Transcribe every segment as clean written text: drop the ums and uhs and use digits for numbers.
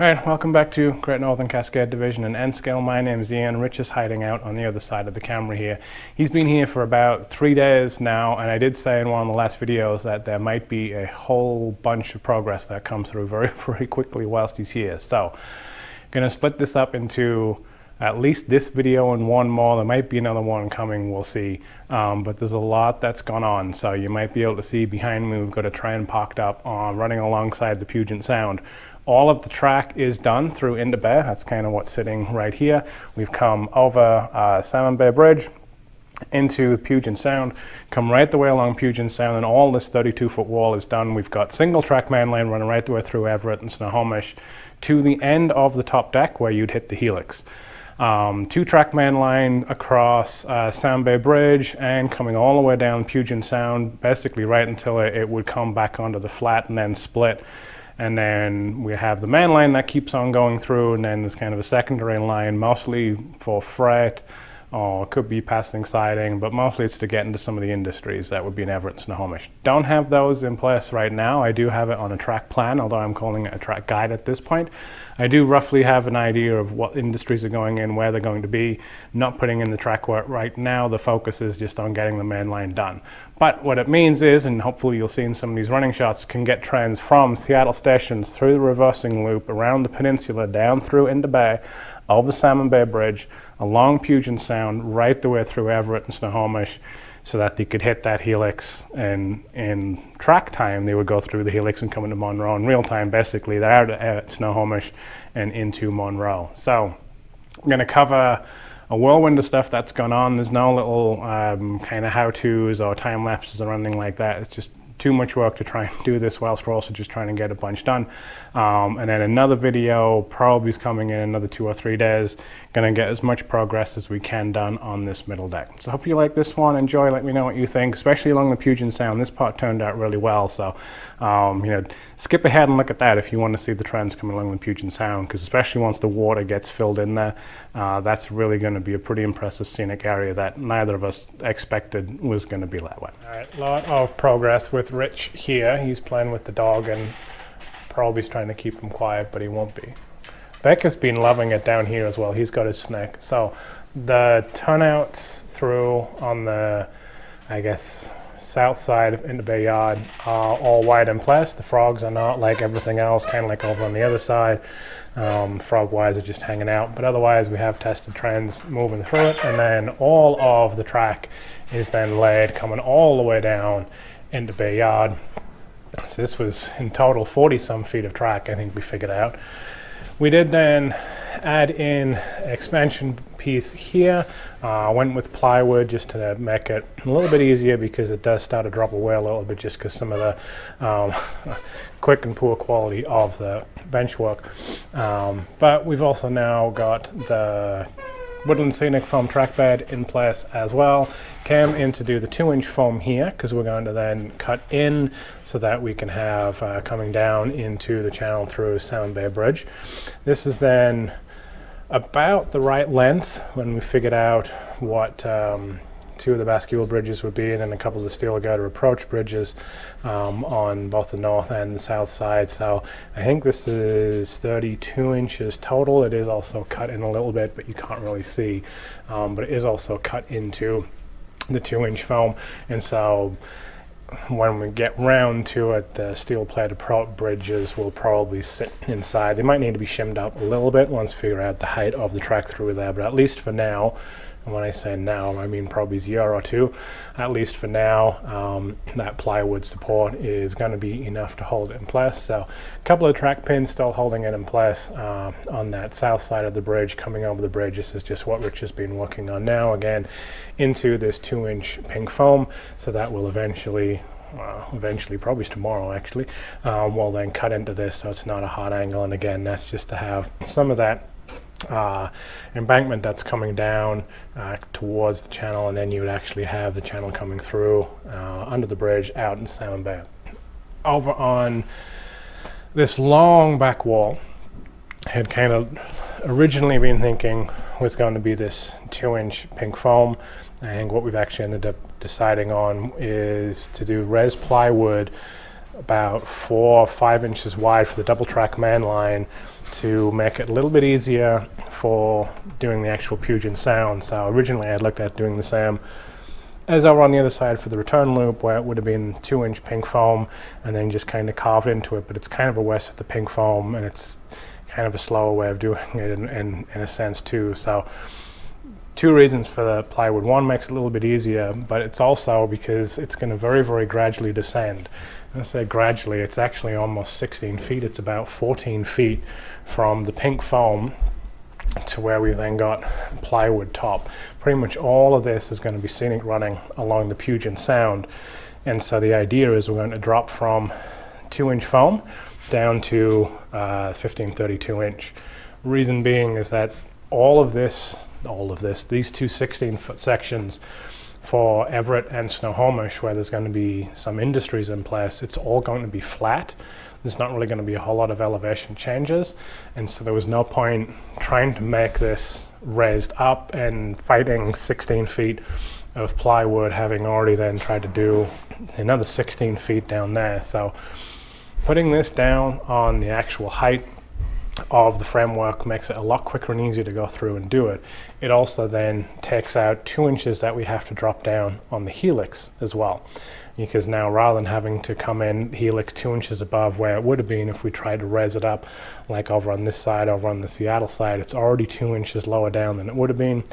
All right, welcome back to Great Northern Cascade Division and N-Scale. My name is Ian. Rich is hiding out on the other side of the camera here. He's been here for about 3 days now, and I did say in one of the last videos that there might be a whole bunch of progress that comes through very, very quickly whilst he's here. So, going to split this up into at least this video and one more. There might be another one coming, we'll see. But there's a lot that's gone on. So you might be able to see behind me, we've got a train parked up running alongside the Puget Sound. All of the track is done through Interbay. That's kind of what's sitting right here. We've come over Salmon Bay Bridge into Puget Sound, come right the way along Puget Sound, and all this 32-foot wall is done. We've got single track mainline running right the way through Everett and Snohomish to the end of the top deck where you'd hit the helix. 2-track mainline across Salmon Bay Bridge and coming all the way down Puget Sound, basically right until it would come back onto the flat and then split. And then we have the main line that keeps on going through, and then there's kind of a secondary line, mostly for freight, or it could be passing siding, but mostly it's to get into some of the industries that would be in Everett and Snohomish. Don't have those in place right now. I do have it on a track plan, although I'm calling it a track guide at this point. I do roughly have an idea of what industries are going in, where they're going to be. Not putting in the track work right now. The focus is just on getting the main line done. But what it means is, and hopefully you'll see in some of these running shots, can get trains from Seattle stations through the reversing loop, around the peninsula, down through Interbay, over Salmon Bay Bridge, along Puget Sound, right the way through Everett and Snohomish, so that they could hit that helix, and in track time they would go through the helix and come into Monroe. In real time, basically, they're out at Snohomish and into Monroe. So I'm going to cover a whirlwind of stuff that's gone on. There's no little kind of how-tos or time lapses or anything like that. It's just too much work to try and do this whilst we're also just trying to get a bunch done. And then another video probably is coming in another 2 or 3 days. Gonna get as much progress as we can done on this middle deck. So hope you like this one. Enjoy, let me know what you think, especially along the Puget Sound. This part turned out really well, so skip ahead and look at that if you want to see the trends coming along the Puget Sound, because especially once the water gets filled in there, that's really going to be a pretty impressive scenic area that neither of us expected was going to be that way. All right, lot of progress with Rich here. He's playing with the dog and probably trying to keep him quiet, but he won't be. Beck has been loving it down here as well. He's got his snake. So the turnouts through on the, I guess, south side of Interbay Yard are all wide in place. The frogs are not like everything else, kind of like over on the other side. Frog wires are just hanging out, but otherwise we have tested trains moving through it, and then all of the track is then laid coming all the way down Interbay Yard. So this was in total 40 some feet of track, I think we figured out. We did then add in expansion piece here. Went with plywood just to make it a little bit easier, because it does start to drop away a little bit just because some of the quick and poor quality of the bench work. But we've also now got the woodland scenic foam track bed in place as well. Came in to do the 2-inch foam here, because we're going to then cut in so that we can have coming down into the channel through Salmon Bay Bridge. This is then about the right length when we figured out what 2 of the bascule bridges would be, and then a couple of the steel girder approach bridges on both the north and the south side. So I think this is 32 inches total. It is also cut in a little bit, but you can't really see. But it is also cut into the 2-inch foam, and so when we get round to it, the steel plate approach bridges will probably sit inside. They might need to be shimmed up a little bit once we figure out the height of the track through there, but at least for now, and when I say now, I mean probably a year or two, at least for now, that plywood support is going to be enough to hold it in place. So a couple of track pins still holding it in place on that south side of the bridge, coming over the bridge. This is just what Rich has been working on now, again, into this 2-inch pink foam. So that will eventually, probably tomorrow actually, we'll then cut into this so it's not a hot angle. And again, that's just to have some of that embankment that's coming down towards the channel, and then you would actually have the channel coming through under the bridge out in Salmon Bay. Over on this long back wall, had kind of originally been thinking was going to be this 2-inch pink foam. I think what we've actually ended up deciding on is to do res plywood about 4 or 5 inches wide for the double track mainline to make it a little bit easier for doing the actual Puget Sound. So originally I'd looked at doing the same as over on the other side for the return loop, where it would have been 2-inch pink foam and then just kind of carved into it, but it's kind of a waste of the pink foam, and it's kind of a slower way of doing it in a sense too. So 2 reasons for the plywood. One, makes it a little bit easier, but it's also because it's going to very, very gradually descend. I say gradually, it's actually almost 16 feet. It's about 14 feet from the pink foam to where we've then got plywood top. Pretty much all of this is going to be scenic running along the Puget Sound. And so the idea is we're going to drop from 2-inch foam down to 1532 inch. Reason being is that all of this, these 2 16-foot sections for Everett and Snohomish, where there's going to be some industries in place, it's all going to be flat. There's not really going to be a whole lot of elevation changes, and so there was no point trying to make this raised up and fighting 16 feet of plywood, having already then tried to do another 16 feet down there. So putting this down on the actual height of the framework makes it a lot quicker and easier to go through and do it. It also then takes out 2 inches that we have to drop down on the helix as well, because now rather than having to come in helix 2 inches above where it would have been if we tried to raise it up like over on this side, over on the Seattle side, it's already 2 inches lower down than it would have been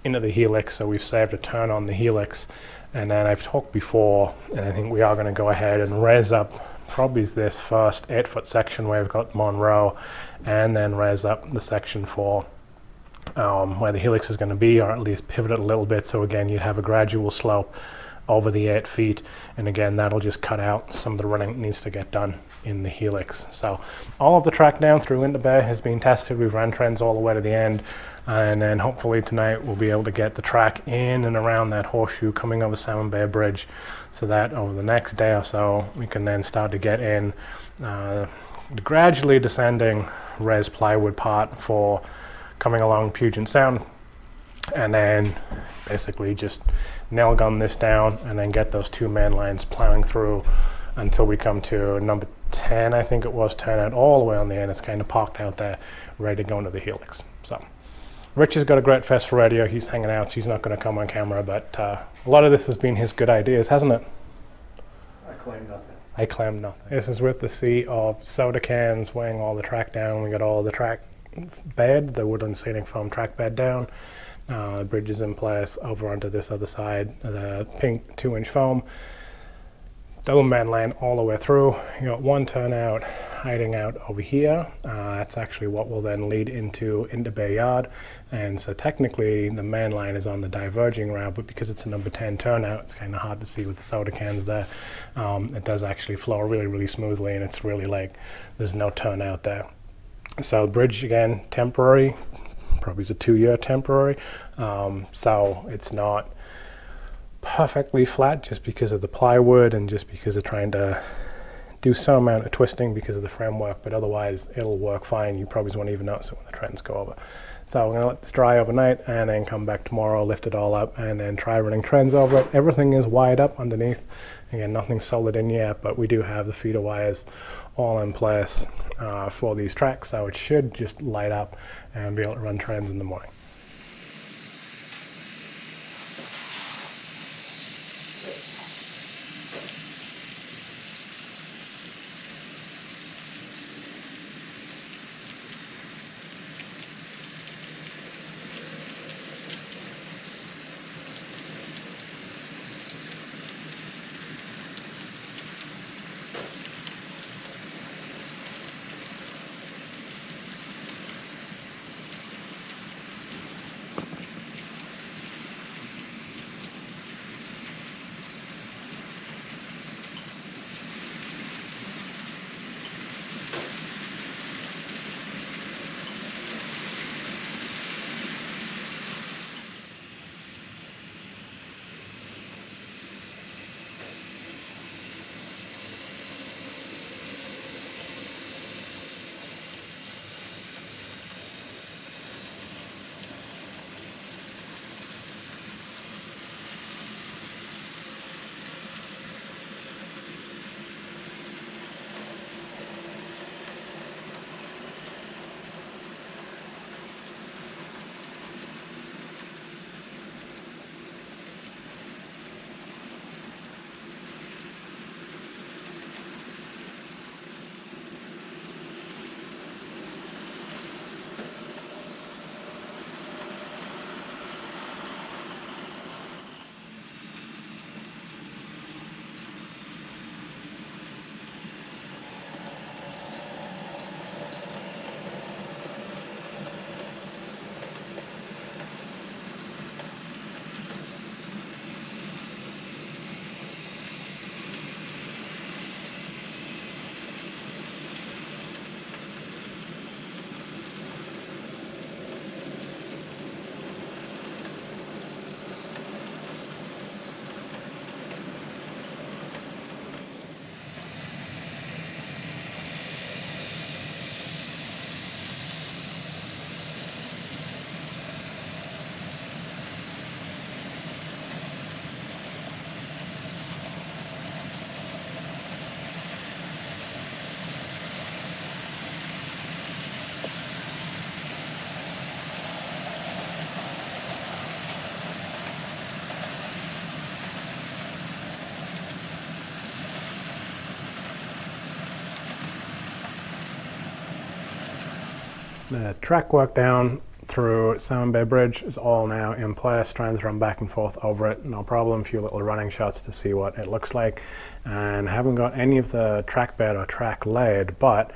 into the helix. So we've saved a turn on the helix. And then I've talked before, and I think we are going to go ahead and raise up probably this first 8-foot section where we've got Monroe, and then raise up the section for where the helix is going to be, or at least pivot it a little bit. So again, you'd have a gradual slope over the 8 feet, and again, that'll just cut out some of the running that needs to get done in the helix. So all of the track down through Interbay has been tested. We've ran trends all the way to the end, and then hopefully tonight we'll be able to get the track in and around that horseshoe coming over Salmon Bay Bridge, so that over the next day or so we can then start to get in the gradually descending raised plywood part for coming along Puget Sound, and then basically just nail gun this down and then get those 2 main lines plowing through until we come to number 10, I think it was, turn out all the way on the end. It's kind of parked out there ready to go into the helix. So Rich has got a great fest for radio. He's hanging out, so he's not going to come on camera, but a lot of this has been his good ideas, hasn't it? I claim nothing. I claim nothing. This is with the sea of soda cans weighing all the track down. We got all the track bed, the woodland scenic foam track bed down. The bridge is in place over onto this other side, the pink 2-inch foam. Double man line all the way through. You got 1 turnout hiding out over here. That's actually what will then lead into Interbay Yard. And so technically the main line is on the diverging route, but because it's a number 10 turnout, it's kind of hard to see with the soda cans there. It does actually flow really, really smoothly, and it's really like there's no turnout there. So the bridge, again, temporary, probably is a 2-year temporary. So it's not perfectly flat just because of the plywood and just because of trying to do some amount of twisting because of the framework, but otherwise it'll work fine. You probably won't even notice it when the trends go over. So we're going to let this dry overnight and then come back tomorrow, lift it all up, and then try running trends over it. Everything is wired up underneath. Again, nothing's soldered in yet, but we do have the feeder wires all in place for these tracks, so it should just light up and be able to run trends in the morning. The track work down through Salmon Bay Bridge is all now in place. Trains run back and forth over it, no problem. A few little running shots to see what it looks like. And haven't got any of the track bed or track laid, but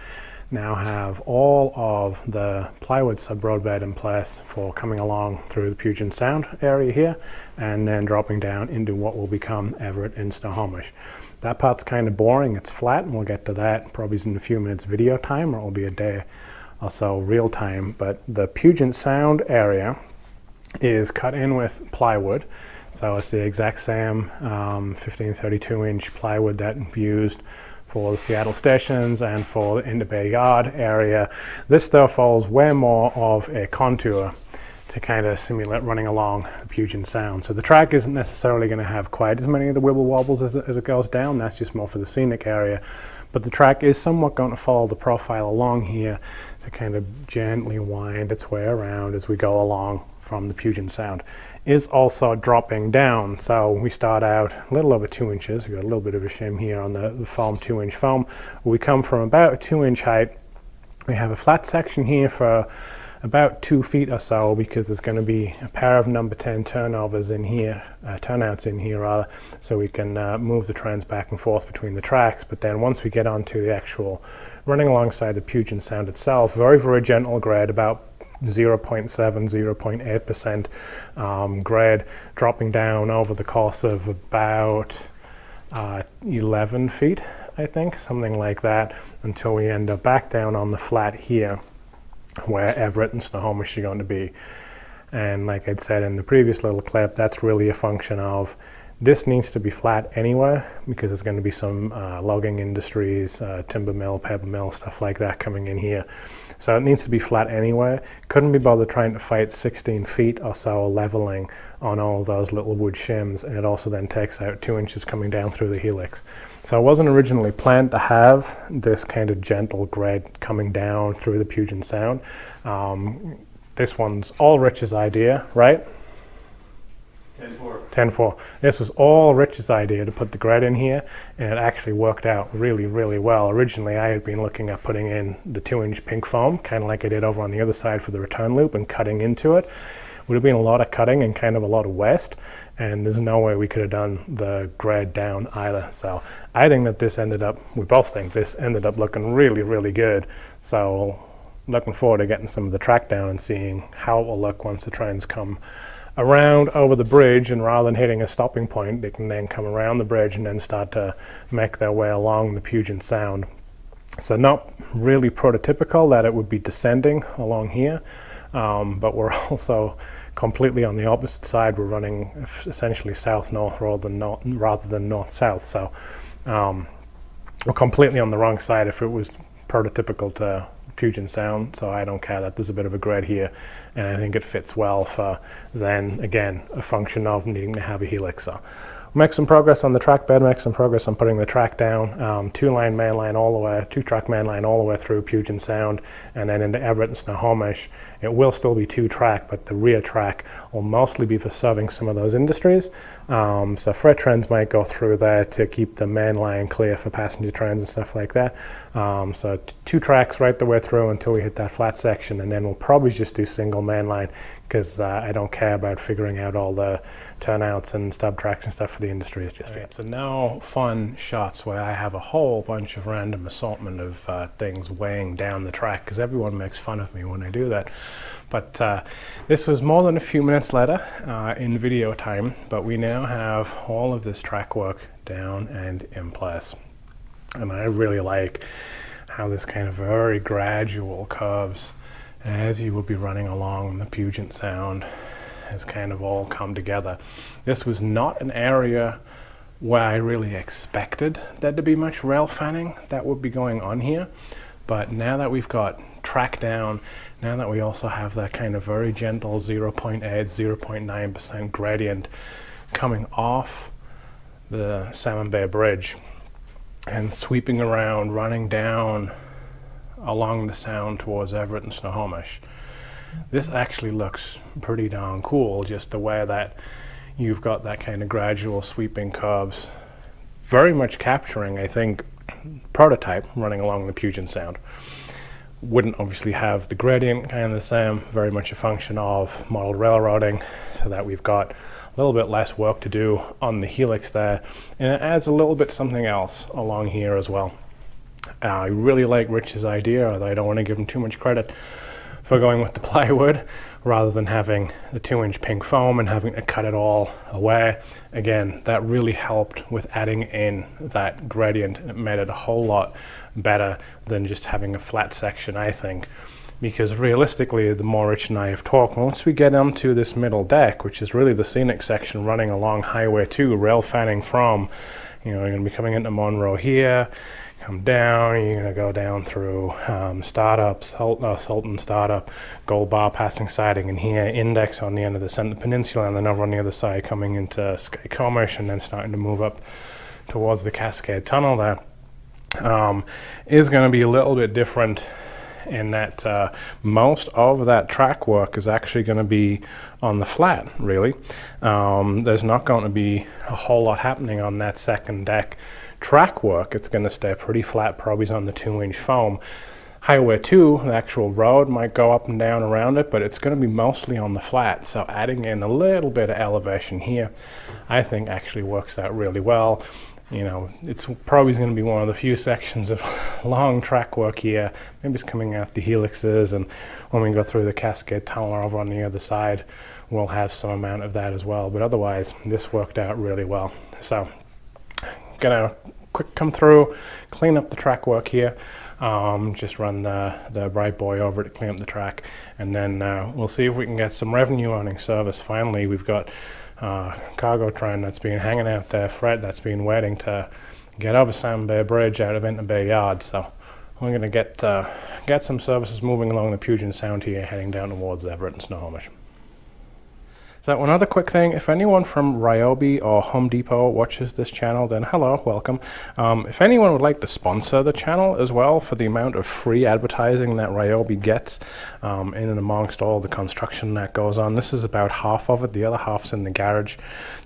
now have all of the plywood sub-road bed in place for coming along through the Puget Sound area here and then dropping down into what will become Everett and Snohomish. That part's kind of boring, it's flat, and we'll get to that probably in a few minutes video time, or it'll be a day or so real time. But the Puget Sound area is cut in with plywood, so it's the exact same 1532 inch plywood that we've used for the Seattle stations and for the Interbay yard area. This stuff follows way more of a contour to kind of simulate running along the Puget Sound. So the track isn't necessarily going to have quite as many of the wibble wobbles as it goes down. That's just more for the scenic area. But the track is somewhat going to follow the profile along here to kind of gently wind its way around as we go along from the Puget Sound. Is also dropping down, so we start out a little over 2 inches. We've got a little bit of a shim here on the foam, 2-inch foam. We come from about a 2-inch height. We have a flat section here for about 2 feet or so, because there's going to be a pair of number 10 turnovers in here, turnouts in here rather, so we can move the trains back and forth between the tracks. But then once we get onto the actual running alongside the Puget Sound itself, very, very gentle grade, about 0.7, 0.8% grade, dropping down over the course of about 11 feet, I think, something like that, until we end up back down on the flat here, where Everett and Snohomish are going to be. And like I'd said in the previous little clip, that's really a function of this needs to be flat anyway, because there's going to be some logging industries, timber mill, paper mill, stuff like that coming in here. So it needs to be flat anyway. Couldn't be bothered trying to fight 16 feet or so leveling on all of those little wood shims, and it also then takes out 2 inches coming down through the helix. So it wasn't originally planned to have this kind of gentle grade coming down through the Puget Sound. This one's all Rich's idea, right? 10-4. This was all Rich's idea to put the grade in here, and it actually worked out really, really well. Originally, I had been looking at putting in the 2-inch pink foam, kind of like I did over on the other side for the return loop, and cutting into it. Would have been a lot of cutting and kind of a lot of waste, and there's no way we could have done the grade down either. So I think that this ended up, we both think this ended up looking really, really good. So looking forward to getting some of the track down and seeing how it will look once the trains come around over the bridge, and rather than hitting a stopping point, they can then come around the bridge and then start to make their way along the Puget Sound. So not really prototypical that it would be descending along here, but we're also completely on the opposite side. We're running essentially south-north rather than north-south. So we're completely on the wrong side if it was prototypical to Puget Sound, so I don't care that there's a bit of a grade here, and I think it fits well for then again a function of needing to have a helix. So make some progress on the track bed, make some progress on putting the track down, 2-track main line all the way through Puget Sound and then into Everett and Snohomish. It will still be 2-track, but the rear track will mostly be for serving some of those industries. So freight trains might go through there to keep the main line clear for passenger trains and stuff like that. So 2 tracks right the way through until we hit that flat section, and then we'll probably just do single main line, because I don't care about figuring out all the turnouts and stub tracks and stuff for the industries just yet. So now fun shots where I have a whole bunch of random assortment of things weighing down the track, because everyone makes fun of me when I do that. But this was more than a few minutes later in video time, but we now have all of this track work down and in place. And I really like how this kind of very gradual curves as you will be running along the Puget Sound has kind of all come together. This was not an area where I really expected there to be much rail fanning that would be going on here, but now that we've got track down, now that we also have that kind of very gentle 0.8, 0.9% gradient coming off the Salmon Bay Bridge and sweeping around, running down along the sound towards Everett and Snohomish. This actually looks pretty darn cool, just the way that you've got that kind of gradual sweeping curves, very much capturing, I think, prototype running along the Puget Sound. wouldn't obviously have the gradient kind of the same, very much a function of modeled railroading, so that we've got a little bit less work to do on the helix there, and it adds a little bit something else along here as well. I really like Rich's idea, although I don't want to give him too much credit for going with the plywood rather than having the 2-inch pink foam and having to cut it all away. Again, that really helped with adding in that gradient. It made it a whole lot better than just having a flat section, I think, because realistically, the more Rich and I have talked, once we get onto this middle deck, which is really the scenic section running along Highway 2, rail fanning from, you're going to be coming into Monroe here, come down, you're going to go down through Startup, Sultan Startup, Gold Bar passing siding, and here Index on the end of the Center Peninsula, and then over on the other side coming into Skycomish, and then starting to move up towards the Cascade Tunnel there. Is going to be a little bit different in that most of that track work is actually going to be on the flat, really. There's not going to be a whole lot happening on that second deck track work. It's going to stay pretty flat, probably on the 2-inch foam. Highway 2, the actual road, might go up and down around it, but it's going to be mostly on the flat. So adding in a little bit of elevation here, I think actually works out really well. You know, it's probably going to be one of the few sections of long track work here. Maybe it's coming out the helixes, and when we go through the Cascade Tunnel over on the other side, we'll have some amount of that as well. But otherwise, this worked out really well. So gonna quick come through, clean up the track work here, just run the bright boy over to clean up the track, and then we'll see if we can get some revenue earning service. Finally, we've got cargo train that's been hanging out there, freight that's been waiting to get over Salmon Bay Bridge out of Interbay Yard. So we're gonna get some services moving along the Puget Sound here, heading down towards Everett and Snohomish. So another quick thing, if anyone from Ryobi or Home Depot watches this channel, then hello, welcome. If anyone would like to sponsor the channel as well for the amount of free advertising that Ryobi gets in and amongst all the construction that goes on, this is about half of it. The other half's in the garage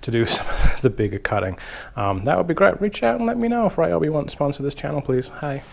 to do some of the bigger cutting. That would be great. Reach out and let me know if Ryobi wants to sponsor this channel, please. Hi.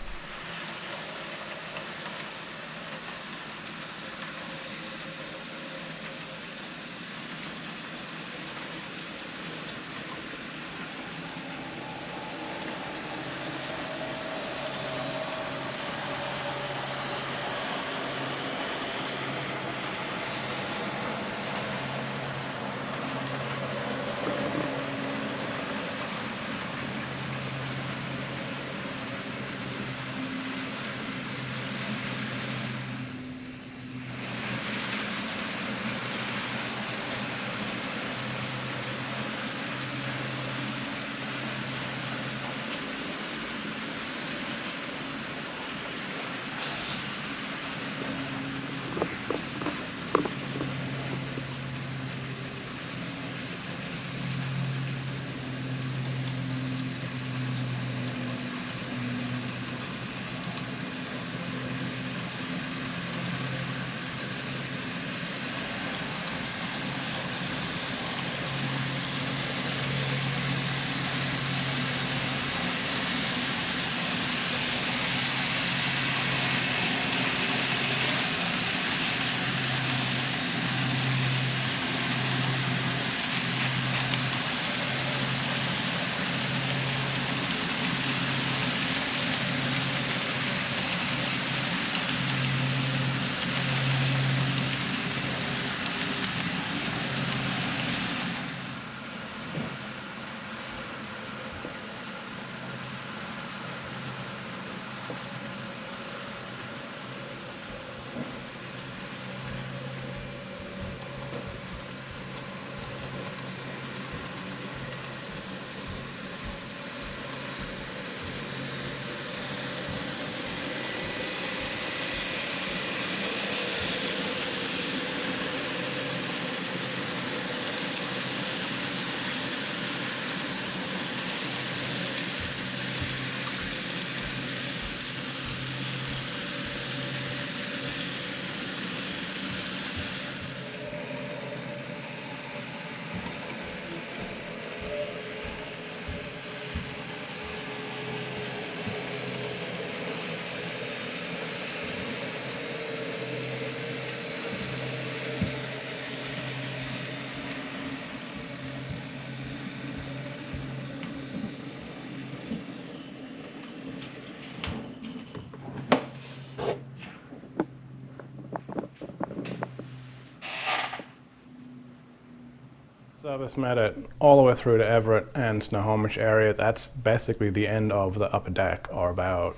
Service met it all the way through to Everett and Snohomish area. That's basically the end of the upper deck, or about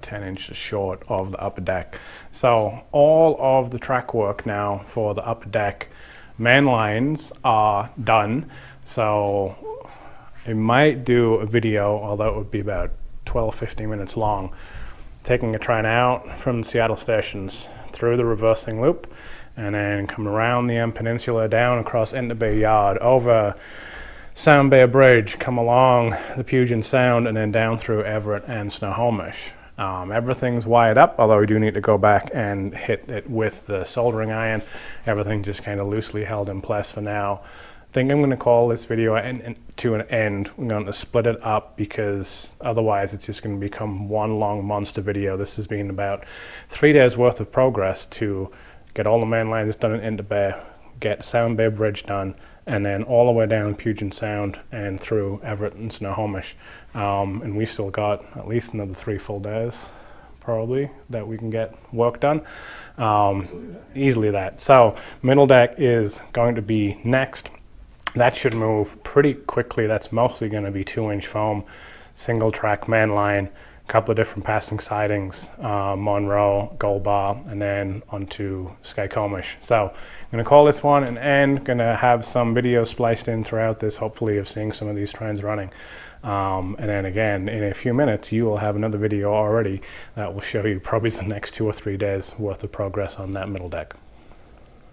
10 inches short of the upper deck. So all of the track work now for the upper deck main lines are done. So I might do a video, although it would be about 12-15 minutes long, taking a train out from the Seattle stations through the reversing loop, and then come around the M Peninsula, down across Interbay Yard, over Salmon Bay Bridge, come along the Puget Sound, and then down through Everett and Snohomish. Everything's wired up, although we do need to go back and hit it with the soldering iron. Everything's just kind of loosely held in place for now. I think I'm going to call this video to an end. I'm going to split it up because otherwise it's just going to become one long monster video. This has been about 3 days worth of progress to get all the main lines done in Interbay, get Salmon Bay Bridge done, and then all the way down Puget Sound and through Everett and Snohomish. And we've still got at least another 3 full days, probably, that we can get work done. Easily that. So middle deck is going to be next. That should move pretty quickly. That's mostly going to be 2-inch foam, single track main line, a couple of different passing sidings, Monroe, Gold Bar, and then onto Skycomish. So I'm going to call this one an end. Going to have some videos spliced in throughout this, hopefully, of seeing some of these trains running. And then again, in a few minutes, you will have another video already that will show you probably the next 2 or 3 days worth of progress on that middle deck.